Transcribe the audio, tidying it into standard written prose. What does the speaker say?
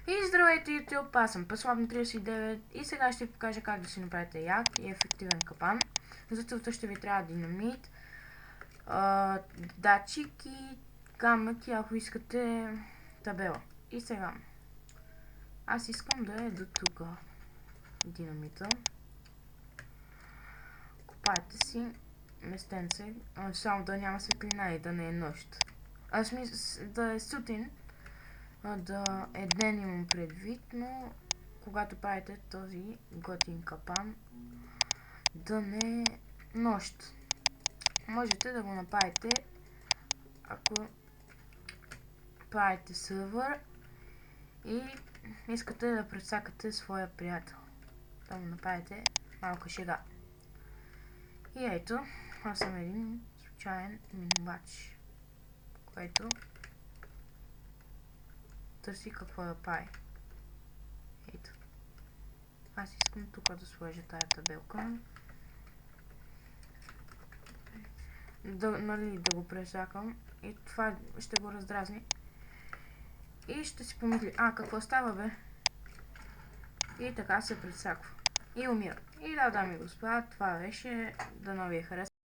И здравейте YouTube, аз съм Паслав39 и сега ще ви покажа как да си направите як и ефективен капан. За целта ще ви трябва динамит, датчик и камък и ако искате табела. И сега, аз искам да е до тук динамита. Копайте си местенце, само да няма светлина и да не е нощ. Да е сутрин, да е ден имам предвид, но когато правите този готин капан, да не е нощ. Можете да го направите, ако правите сървър и искате да пресакате своя приятел. Да му направите малка шега. И ето, аз съм един случайен минувач, който търси какво да прави. Ето. Аз искам тук да сложа тая табелка. Да го пресакам. И това ще го раздразни. И ще си помисли, какво става бе? И така се пресаква. И умира. И да, дами и господа, това беше. Дано ви е харесало.